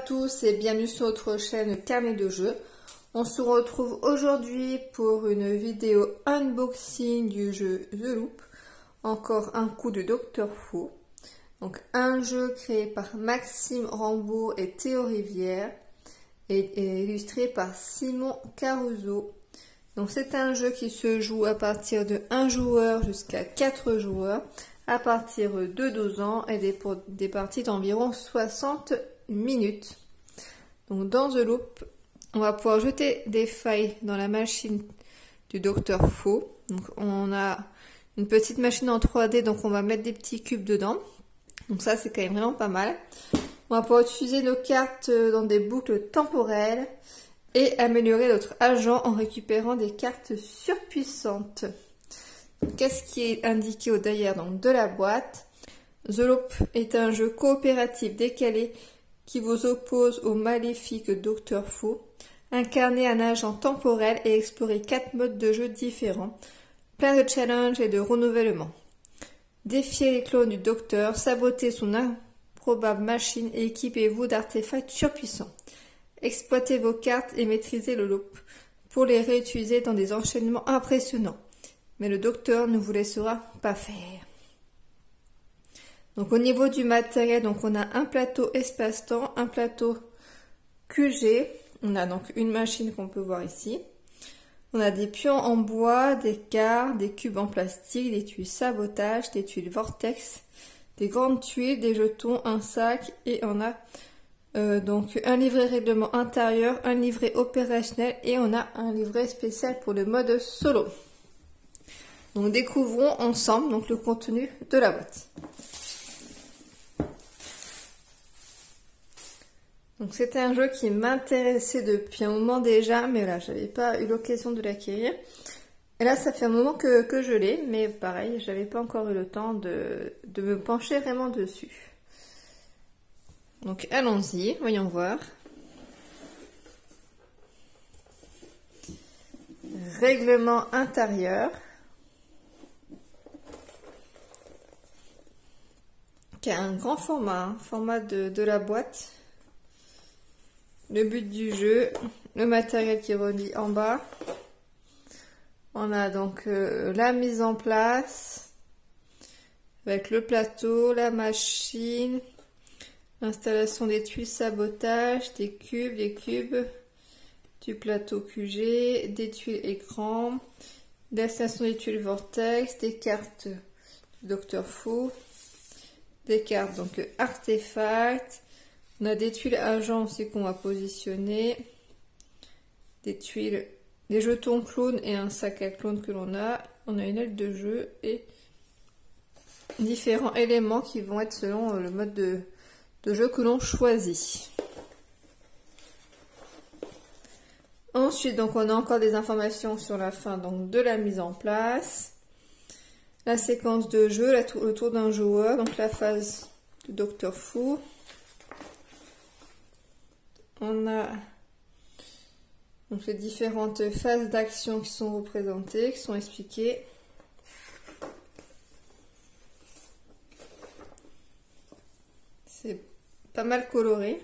tous et bienvenue sur notre chaîne Carnet de jeux. On se retrouve aujourd'hui pour une vidéo unboxing du jeu The Loop. Encore un coup de Dr Fou. Donc un jeu créé par Maxime Rambourg et Théo Rivière et illustré par Simon Caruso. Donc c'est un jeu qui se joue à partir de 1 joueur jusqu'à 4 joueurs à partir de 12 ans et pour des parties d'environ 60 minutes. Donc dans The Loop, on va pouvoir jeter des failles dans la machine du Dr Fou. Donc on a une petite machine en 3D, donc on va mettre des petits cubes dedans. Donc ça c'est quand même vraiment pas mal. On va pouvoir utiliser nos cartes dans des boucles temporelles et améliorer notre agent en récupérant des cartes surpuissantes. Qu'est-ce qui est indiqué au derrière donc de la boîte? The Loop est un jeu coopératif décalé qui vous oppose au maléfique Dr Fou. Incarnez un agent temporel et explorez 4 modes de jeu différents, plein de challenges et de renouvellements. Défiez les clones du Docteur, sabotez son improbable machine et équipez-vous d'artefacts surpuissants. Exploitez vos cartes et maîtrisez le loop pour les réutiliser dans des enchaînements impressionnants. Mais le Docteur ne vous laissera pas faire. Donc au niveau du matériel, donc on a un plateau espace-temps, un plateau QG. On a donc une machine qu'on peut voir ici. On a des pions en bois, des quarts, des cubes en plastique, des tuiles sabotage, des tuiles vortex, des grandes tuiles, des jetons, un sac et on a donc un livret règlement intérieur, un livret opérationnel et on a un livret spécial pour le mode solo. Donc découvrons ensemble donc le contenu de la boîte. Donc c'était un jeu qui m'intéressait depuis un moment déjà, mais là j'avais pas eu l'occasion de l'acquérir. Et là ça fait un moment que je l'ai, mais pareil, j'avais pas encore eu le temps de me pencher vraiment dessus. Donc allons-y, voyons voir. Règlement intérieur. Qui a un grand format, format de la boîte. Le but du jeu, le matériel qui est relie en bas. On a donc la mise en place avec le plateau, la machine, l'installation des tuiles sabotage, des cubes, du plateau QG, des tuiles écran, l'installation des tuiles vortex, des cartes du Dr Fou, des cartes donc artefacts. On a des tuiles agents aussi qu'on va positionner, des tuiles, des jetons clones et un sac à clones que l'on a. On a une aile de jeu et différents éléments qui vont être selon le mode de jeu que l'on choisit. Ensuite, donc on a encore des informations sur la fin donc de la mise en place, la séquence de jeu, le tour d'un joueur, donc la phase du Dr Fou. On a donc les différentes phases d'action qui sont représentées, qui sont expliquées. C'est pas mal coloré.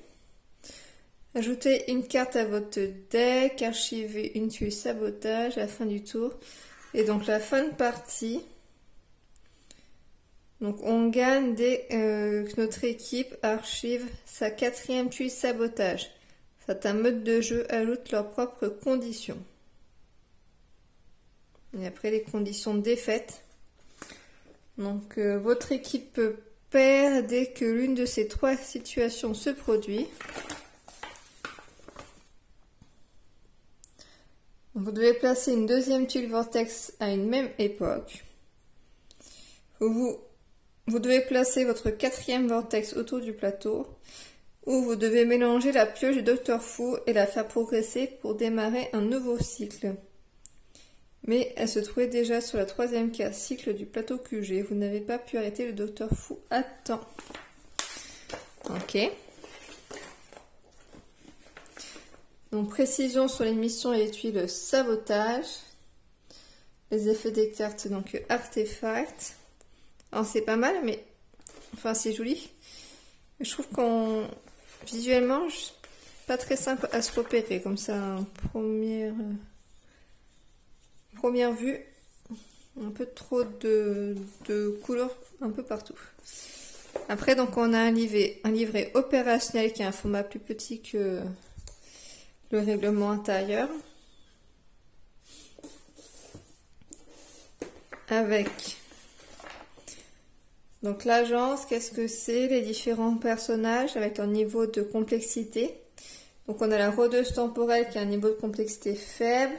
Ajoutez une carte à votre deck, archivez une tuile sabotage à la fin du tour. Et donc la fin de partie. Donc on gagne dès que notre équipe archive sa 4e tuile sabotage. Certains modes de jeu ajoutent leurs propres conditions. Et après les conditions de défaite. Donc votre équipe perd dès que l'une de ces 3 situations se produit. Vous devez placer une 2e tuile vortex à une même époque. Vous devez placer votre 4e vortex autour du plateau. Ou vous devez mélanger la pioche du Dr Fou et la faire progresser pour démarrer un nouveau cycle. Mais elle se trouvait déjà sur la 3e case cycle du plateau QG. Vous n'avez pas pu arrêter le Dr Fou à temps. Ok. Donc précision sur les missions et les tuiles sabotage. Les effets des cartes donc artefacts. Alors c'est pas mal, mais enfin c'est joli. Je trouve qu'on visuellement, pas très simple à se repérer, comme ça, en première vue, un peu trop de couleurs un peu partout. Après, donc, on a un livret opérationnel qui a un format plus petit que le règlement intérieur. Avec donc l'agence, qu'est-ce que c'est, les différents personnages avec leur niveau de complexité. Donc on a la rôdeuse temporelle qui a un niveau de complexité faible.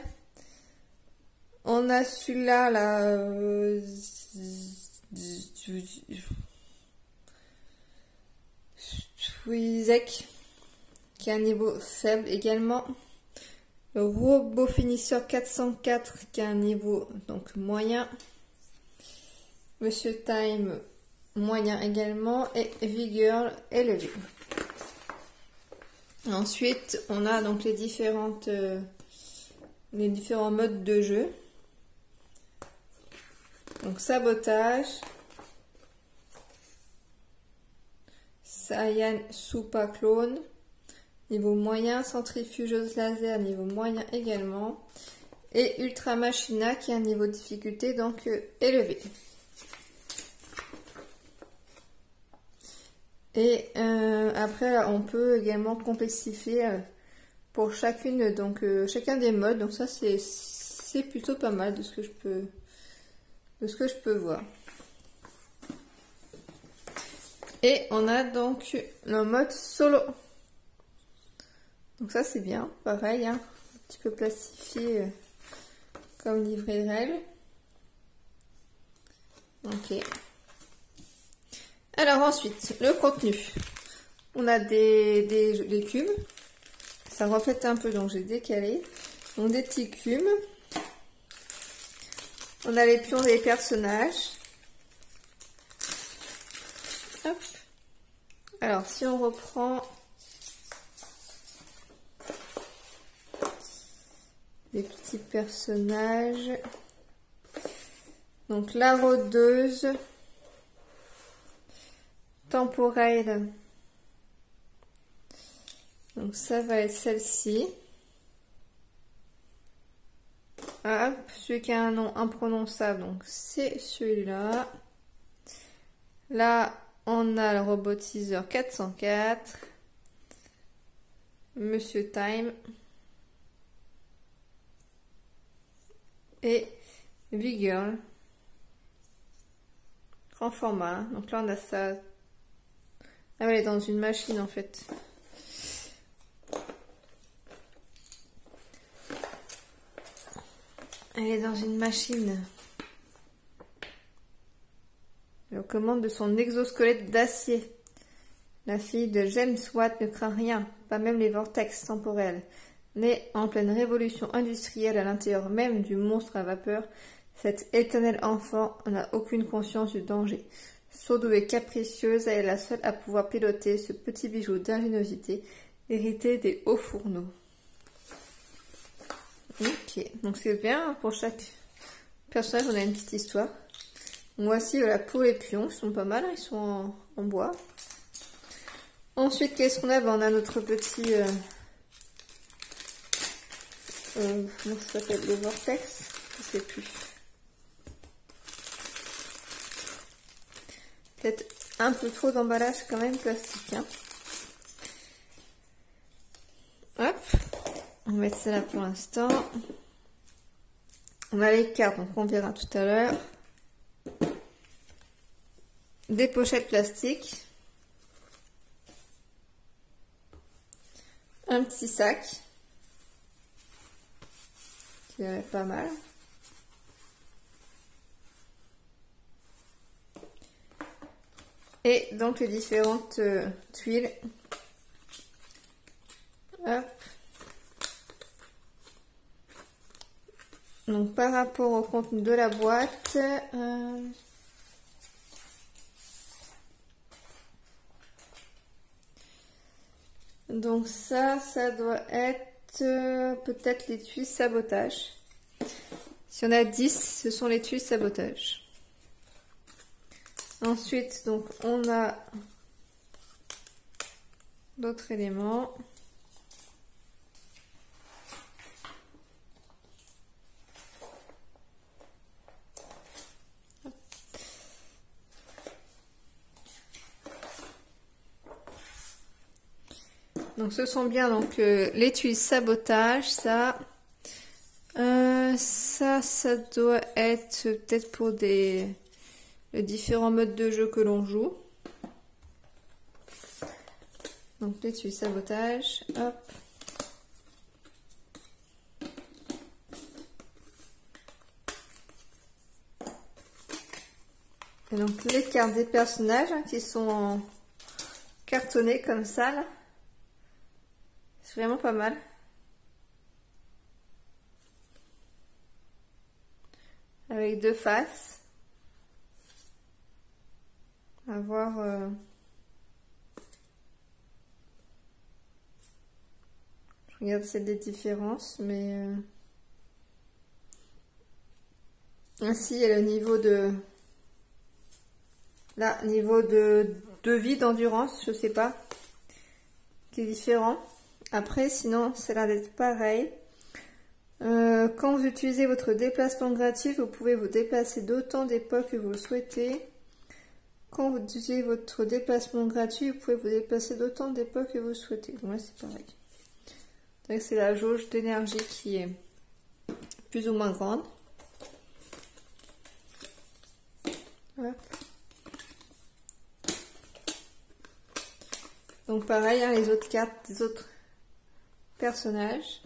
On a celui-là, la Twizek, qui a un niveau faible également. Le robot finisseur 404 qui a un niveau donc moyen. Monsieur Time moyen également. Et V-Girl élevé. Ensuite, on a donc les différents modes de jeu. Donc sabotage, Saiyan Super Clone, niveau moyen, centrifugeuse laser, niveau moyen également, et Ultra Machina qui a un niveau de difficulté donc élevé. Et après là, on peut également complexifier pour chacune, donc chacun des modes. Donc ça c'est plutôt pas mal de ce que je peux voir. Et on a donc le mode solo. Donc ça c'est bien, pareil, hein, un petit peu plastifié comme livret de règles. Ok. Alors ensuite, le contenu. On a des cubes. Ça reflète un peu, donc j'ai décalé. Donc des petits cubes. On a les pions des personnages. Hop. Alors si on reprend les petits personnages. Donc la rôdeuse temporelle. Donc ça va être celle-ci. Hop, celui qui a un nom imprononçable, donc c'est celui-là. Là, on a le robotiseur 404. Monsieur Time. Et V-Girl. Grand format. Donc là, on a ça. Ah ouais, elle est dans une machine en fait. Elle est dans une machine. Elle aux commandes de son exosquelette d'acier. La fille de James Watt ne craint rien, pas même les vortex temporels. Née en pleine révolution industrielle à l'intérieur même du monstre à vapeur, cette éternelle enfant n'a aucune conscience du danger. Surdouée et capricieuse, elle est la seule à pouvoir piloter ce petit bijou d'ingéniosité hérité des hauts fourneaux. Ok, donc c'est bien, pour chaque personnage on a une petite histoire. Donc voici voilà, pour les pions, ils sont pas mal, ils sont en bois. Ensuite, qu'est-ce qu'on a? On a notre petit... comment ça s'appelle? Le vortex? Je sais plus. Peut-être un peu trop d'emballage quand même plastique. Hein. Hop, on va mettre ça là pour l'instant. On a les cartes, donc on verra tout à l'heure. Des pochettes plastiques. Un petit sac. Qui est pas mal. Et donc les différentes tuiles. Hop. Donc par rapport au contenu de la boîte, donc ça doit être peut-être les tuiles sabotage. Si on a 10, ce sont les tuiles sabotage. Ensuite, donc on a d'autres éléments. Donc ce sont bien donc l'étui sabotage, ça doit être peut-être pour les différents modes de jeu que l'on joue. Donc l'étui sabotage, hop. Et donc les cartes des personnages hein, qui sont cartonnées comme ça là. C'est vraiment pas mal. Avec deux faces. À voir. Je regarde s'il y a des différences, mais ainsi il y a le niveau de. Là, niveau de vie, d'endurance, je sais pas, qui est différent. Après, sinon, ça a l'air d'être pareil. Quand vous utilisez votre déplacement gratuit, vous pouvez vous déplacer d'autant d'époques que vous le souhaitez. Quand vous utilisez votre déplacement gratuit, vous pouvez vous déplacer d'autant d'époques que vous le souhaitez. Donc là, c'est pareil. C'est la jauge d'énergie qui est plus ou moins grande. Voilà. Donc pareil, hein, les autres cartes des autres personnages.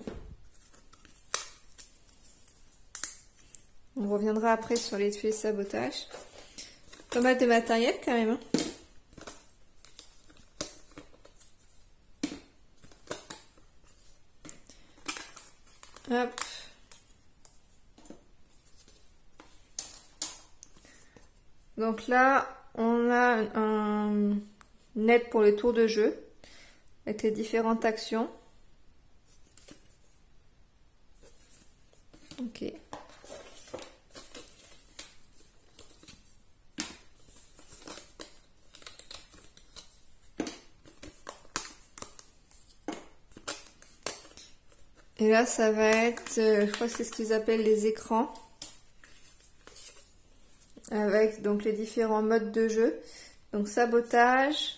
On reviendra après sur l'étui sabotage. Pas mal de matériel quand même. Hein. Hop. Donc là, on a un net pour les tours de jeu avec les différentes actions. Ok. Et là, ça va être, je crois que c'est ce qu'ils appellent les écrans. Avec donc les différents modes de jeu. Donc sabotage,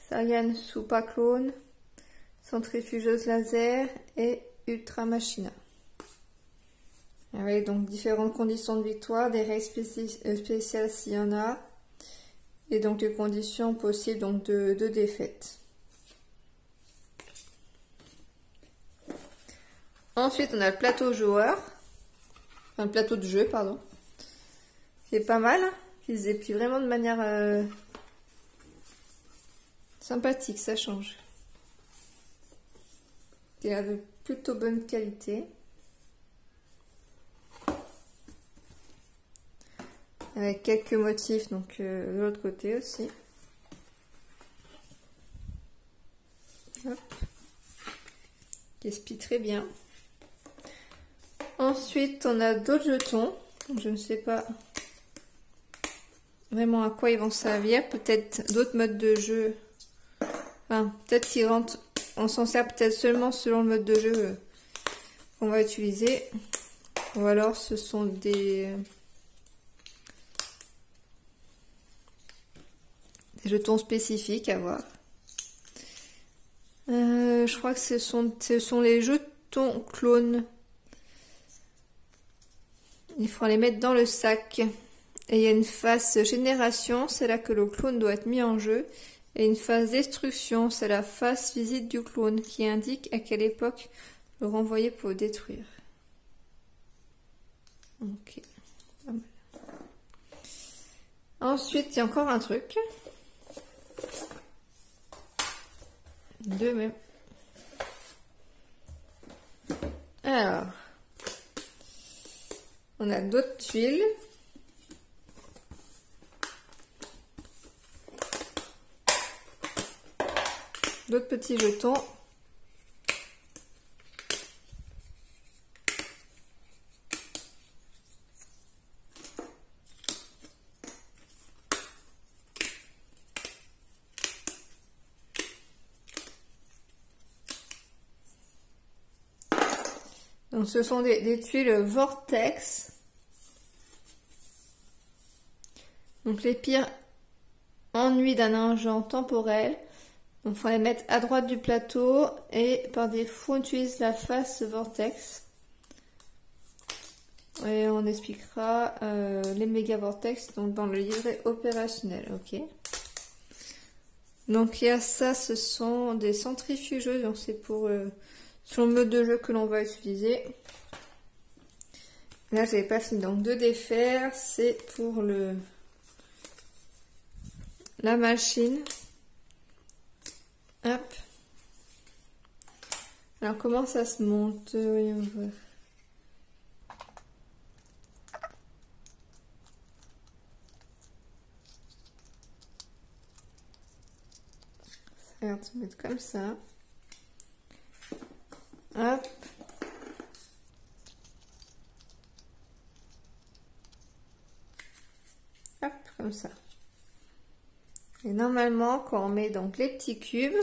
Saiyan Super Clone, centrifugeuse laser et Ultra Machina. Avec donc différentes conditions de victoire, des règles spéciales s'il y en a. Et donc les conditions possibles donc de défaite. Ensuite, on a le plateau joueur. Enfin, le plateau de jeu, pardon. C'est pas mal. Ils se déplient vraiment de manière sympathique, ça change. Il a de plutôt bonne qualité. Avec quelques motifs, donc de l'autre côté aussi. Hop. Qui espie très bien. Ensuite, on a d'autres jetons. Je ne sais pas vraiment à quoi ils vont servir. Peut-être d'autres modes de jeu. Enfin, peut-être qu'ils rentrent. On s'en sert peut-être seulement selon le mode de jeu qu'on va utiliser. Ou alors ce sont des jetons spécifiques à voir. Je crois que ce sont les jetons clones. Il faut les mettre dans le sac. Et il y a une phase génération, c'est là que le clone doit être mis en jeu. Et une phase destruction, c'est la phase visite du clone qui indique à quelle époque le renvoyer pour le détruire. Ok. Ensuite, il y a encore un truc. Deux même. Alors, on a d'autres tuiles. D'autres petits jetons. Donc ce sont des tuiles Vortex. Donc les pires ennuis d'un agent temporel. Donc il faut les mettre à droite du plateau et par défaut on utilise la face Vortex. Et on expliquera les méga Vortex donc dans le livret opérationnel. Ok. Donc il y a ça, ce sont des centrifugeuses, donc c'est pour sur le mode de jeu que l'on va utiliser. Là j'avais pas fini donc de défaire, c'est pour la machine. Hop. Alors comment ça se monte? Voyons voir. Ça va être se mettre comme ça. Hop. Hop, comme ça. Et normalement, quand on met donc les petits cubes,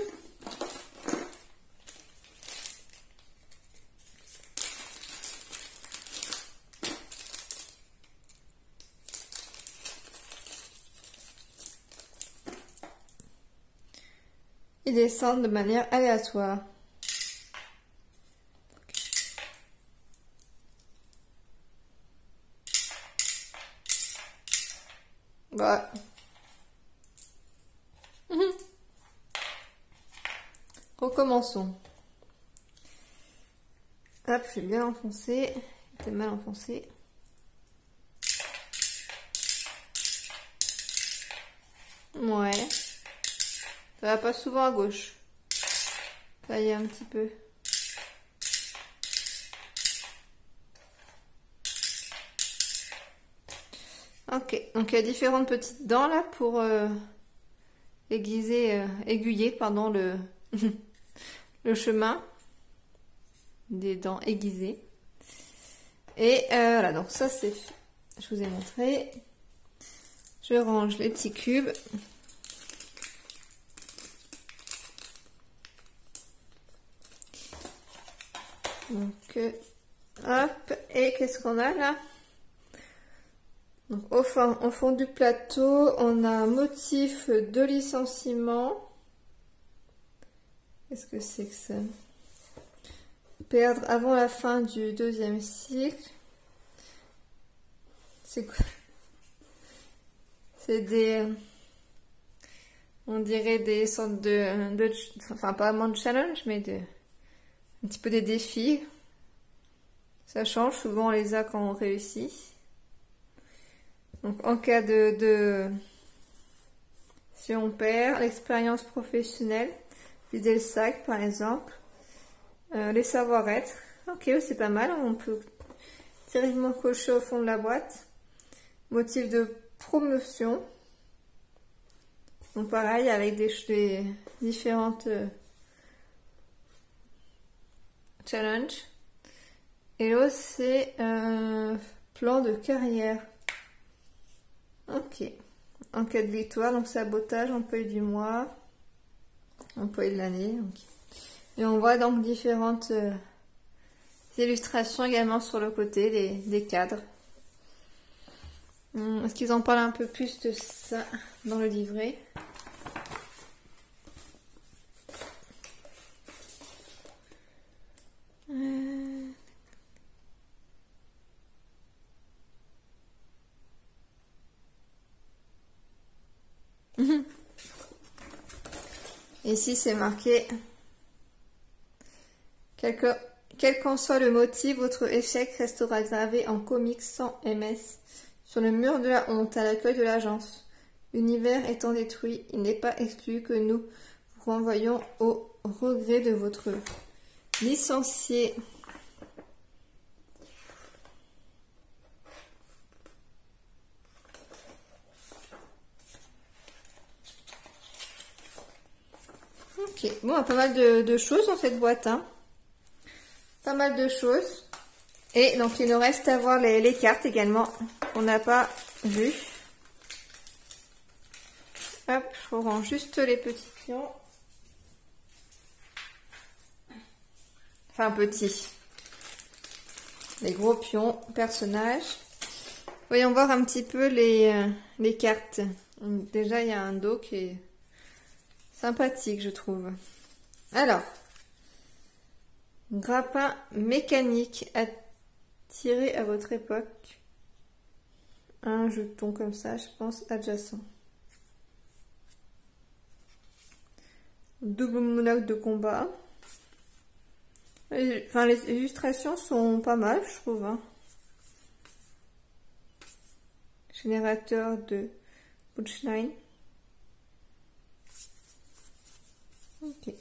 ils descendent de manière aléatoire. Voilà. Recommençons. Hop, j'ai bien enfoncé. C'était mal enfoncé. Ouais. Ça va pas souvent à gauche. Ça y est un petit peu. Ok, donc il y a différentes petites dents là pour aiguiller pardon, le chemin. Des dents aiguisées. Et voilà, donc ça c'est fait. Je vous ai montré. Je range les petits cubes. Donc, hop, et qu'est-ce qu'on a là? Donc, au fond du plateau, on a un motif de licenciement. Qu'est-ce que c'est que ça? Perdre avant la fin du 2e cycle. C'est quoi? C'est des... on dirait des sortes enfin, pas vraiment de challenge, mais un petit peu des défis. Ça change, souvent on les a quand on réussit. Donc en cas si on perd, l'expérience professionnelle, vider le sac par exemple, les savoir-être, ok c'est pas mal, on peut directement cocher au fond de la boîte. Motif de promotion, donc pareil avec des différentes challenges. Et l'autre c'est plan de carrière. Ok. En cas de victoire, donc sabotage, employé du mois, employé de l'année. Okay. Et on voit donc différentes illustrations également sur le côté des cadres. Est-ce qu'ils en parlent un peu plus de ça dans le livret? Ici c'est marqué quel qu'en soit le motif, votre échec restera gravé en comics sans MS sur le mur de la honte à l'accueil de l'agence. L'univers étant détruit, il n'est pas exclu que nous vous renvoyions au regret de votre licencié. Ok, bon, pas mal de choses dans cette boîte, hein. Pas mal de choses. Et donc il nous reste à voir les cartes également qu'on n'a pas vues. Hop, je range juste les petits pions. Enfin petits. les gros pions, personnages. Voyons voir un petit peu les cartes. Donc, déjà, il y a un dos qui est sympathique, je trouve. Alors, grappin mécanique à tirer à votre époque. Un jeton comme ça, je pense, adjacent. Double monocle de combat. Enfin, les illustrations sont pas mal, je trouve. Hein. Générateur de Punchline. Ok.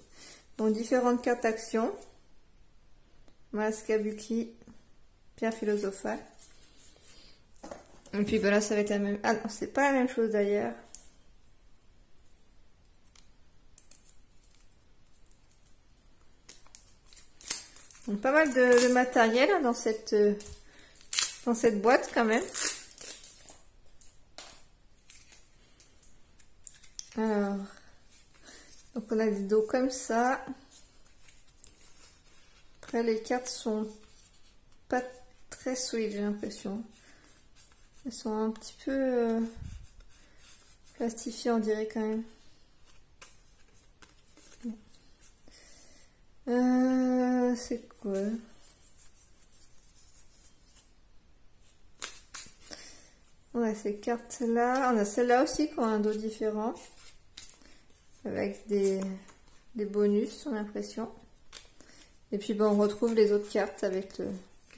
Donc, différentes cartes d'action. Masque Kabuki. Pierre philosophale. Et puis, ben là, ça va être la même... Ah non, c'est pas la même chose d'ailleurs. Donc, pas mal de matériel hein, dans cette boîte quand même. Alors, donc on a des dos comme ça. Après les cartes sont pas très solides, j'ai l'impression. Elles sont un petit peu plastifiées, on dirait quand même. C'est quoi? Ouais, ces cartes-là. On a celle-là aussi qui ont un dos différent. Avec des bonus, on a l'impression. Et puis bon, on retrouve les autres cartes avec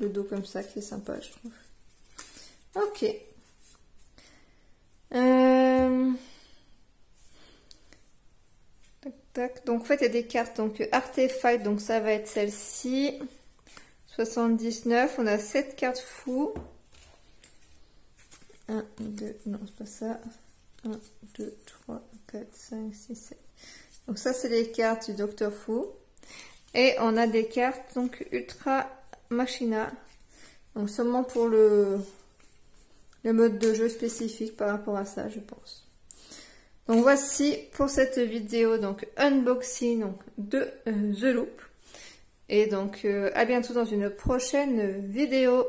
le dos comme ça, qui est sympa, je trouve. Ok. Tac, tac. Donc en fait, il y a des cartes. Donc Artefact, donc ça va être celle-ci. 79. On a 7 cartes fous. 1, 2, non, c'est pas ça. 1, 2, 3, 4, 5, 6, 7. Donc ça, c'est les cartes du Docteur Fou. Et on a des cartes, donc Ultra Machina. Donc seulement pour le mode de jeu spécifique par rapport à ça, je pense. Donc voici pour cette vidéo, donc unboxing donc, de The Loop. Et donc à bientôt dans une prochaine vidéo.